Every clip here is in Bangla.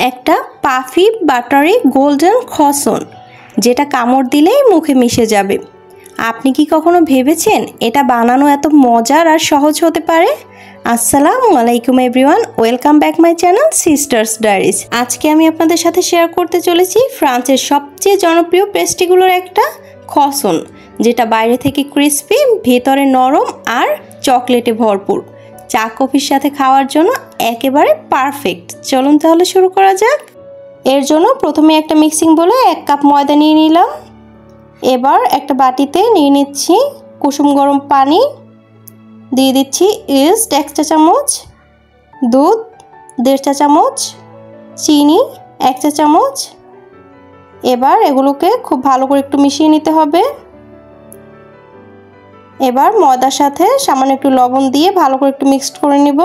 একটা পাফি বাটারি গোল্ডেন খসন, যেটা কামড় দিলেই মুখে মিশে যাবে। আপনি কি কখনো ভেবেছেন এটা বানানো এত মজার আর সহজ হতে পারে? আসসালামু আলাইকুম everyone, welcome back my channel sisters diaries. আজকে আমি আপনাদের সাথে শেয়ার করতে চলেছি ফ্রান্সের সবচেয়ে জনপ্রিয় পেস্ট্রিগুলোর একটা খসন, যেটা বাইরে থেকে ক্রিস্পি, ভেতরে নরম আর চকলেটে ভরপুর। চা কফির সাথে খাওয়ার জন্য একেবারে পারফেক্ট। চলুন তাহলে শুরু করা যাক। এর জন্য প্রথমে একটা মিক্সিং বোলে 1 কাপ ময়দা নিয়ে নিলাম। এবার একটা বাটিতে নিয়ে নিচ্ছি কুসুম গরম পানি, দিয়ে দিচ্ছি ইস্ট 1 চা চামচ, দুধ 1.5 চা চামচ, চিনি 1 চা চামচ। এবার এগুলোকে খুব ভালো করে একটু মিশিয়ে নিতে হবে। এবার ময়দার সাথে সামান্য একটু লবণ দিয়ে ভালো করে একটু মিক্সড করে নিব।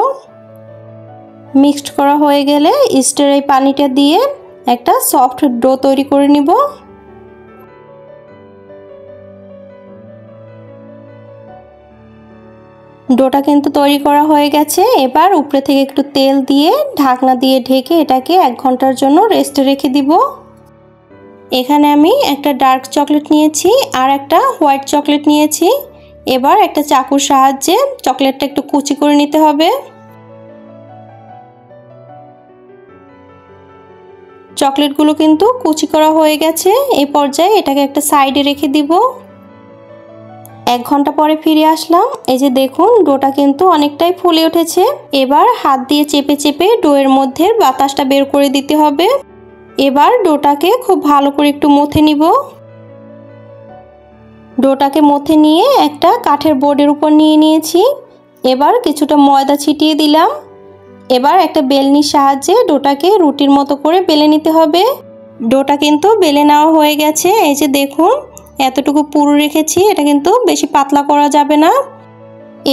মিক্সড করা হয়ে গেলে ইস্টের এই পানিটা দিয়ে একটা সফট ডো তৈরি করে নিব। ডোটা কিন্তু তৈরি করা হয়ে গেছে। এবার উপরে থেকে একটু তেল দিয়ে ঢাকনা দিয়ে ঢেকে এটাকে 1 ঘন্টার জন্য রেস্টে রেখে দিব। এখানে আমি একটা ডার্ক চকলেট নিয়েছি আর একটা হোয়াইট চকলেট নিয়েছি। এবার একটা চাকুর সাহায্যে চকলেটটা একটু কুচি করে নিতে হবে। চকলেটগুলো কিন্তু কুচি করা হয়ে গেছে। এই পর্যায়ে এটাকে একটা সাইডে রেখে দিব। 1 ঘন্টা পরে ফিরে আসলাম। এই যে দেখুন, ডোটা কিন্তু অনেকটাই ফুলে উঠেছে। এবার হাত দিয়ে চেপে চেপে ডোয়ের মধ্যে বাতাসটা বের করে দিতে হবে। এবার ডোটাকে খুব ভালো করে একটু মথে নিব। ডোটাকে মথে নিয়ে একটা কাঠের বোর্ডের উপর নিয়ে নিয়েছি। এবার কিছুটা ময়দা ছিটিয়ে দিলাম। এবার একটা বেলনির সাহায্যে ডোটাকে রুটির মতো করে বেলে নিতে হবে। ডোটা কিন্তু বেলে নেওয়া হয়ে গেছে। এই যে দেখুন, এতটুকু পুরু রেখেছি, এটা কিন্তু বেশি পাতলা করা যাবে না।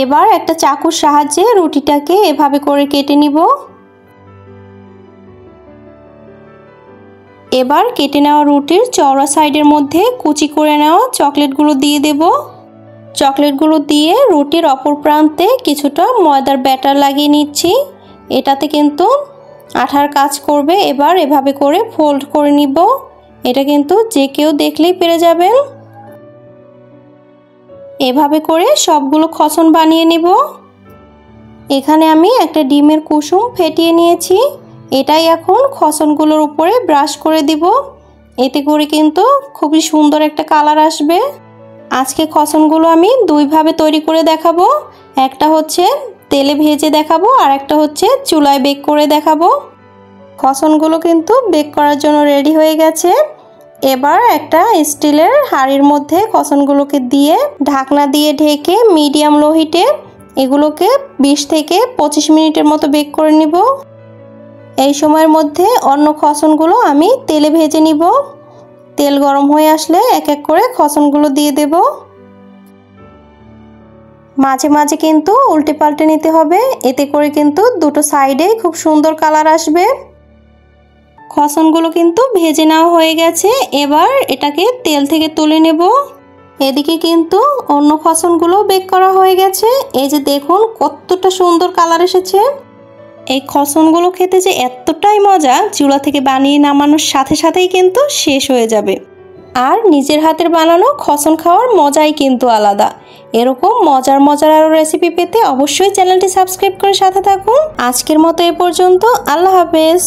এবার একটা চাকুর সাহায্যে রুটিটাকে এভাবে করে কেটে নিব। এবার কেটে নেওয়া রুটির চওড়া সাইডের মধ্যে কুচি করে নেওয়া চকলেটগুলো দিয়ে দেব। চকলেটগুলো দিয়ে রুটির অপর প্রান্তে কিছুটা ময়দার ব্যাটার লাগিয়ে নিচ্ছি। এটাতে কিন্তু আঠার কাজ করবে। এবার এভাবে করে ফোল্ড করে নিব। এটা কিন্তু যে কেউ দেখলেই পেরে যাবেন। এভাবে করে সবগুলো খসন বানিয়ে নিব। এখানে আমি একটা ডিমের কুসুম ফেটিয়ে নিয়েছি। এটাই এখন খসনগুলোর উপরে ব্রাশ করে দিব। এতে করে কিন্তু খুবই সুন্দর একটা কালার আসবে। আজকে খসনগুলো আমি দুইভাবে তৈরি করে দেখাবো। একটা হচ্ছে তেলে ভেজে দেখাবো আর একটা হচ্ছে চুলায় বেক করে দেখাবো। খসনগুলো কিন্তু বেক করার জন্য রেডি হয়ে গেছে। এবার একটা স্টিলের হাঁড়ির মধ্যে খসনগুলোকে দিয়ে ঢাকনা দিয়ে ঢেকে মিডিয়াম লো হিটে এগুলোকে 20 থেকে 25 মিনিটের মতো বেক করে নিব। এই সময়ের মধ্যে অন্য খসনগুলো আমি তেলে ভেজে নিব। তেল গরম হয়ে আসলে এক এক করে খসনগুলো দিয়ে দেব। মাঝে মাঝে কিন্তু উল্টে পাল্টে নিতে হবে। এতে করে কিন্তু দুটো সাইডে খুব সুন্দর কালার আসবে। খসনগুলো কিন্তু ভেজে নেওয়া হয়ে গেছে। এবার এটাকে তেল থেকে তুলে নেব। এদিকে কিন্তু অন্য খসনগুলো বেক করা হয়ে গেছে। এই যে দেখুন কতটা সুন্দর কালার এসেছে। এই খসনগুলো খেতে যে এতটাই মজা, চুলা থেকে বানিয়ে নামানোর সাথে সাথেই কিন্তু শেষ হয়ে যাবে। আর নিজের হাতের বানানো খসন খাওয়ার মজাই কিন্তু আলাদা। এরকম মজার মজার আরও রেসিপি পেতে অবশ্যই চ্যানেলটি সাবস্ক্রাইব করে সাথে থাকুন। আজকের মতো এ পর্যন্ত। আল্লাহ হাফেজ।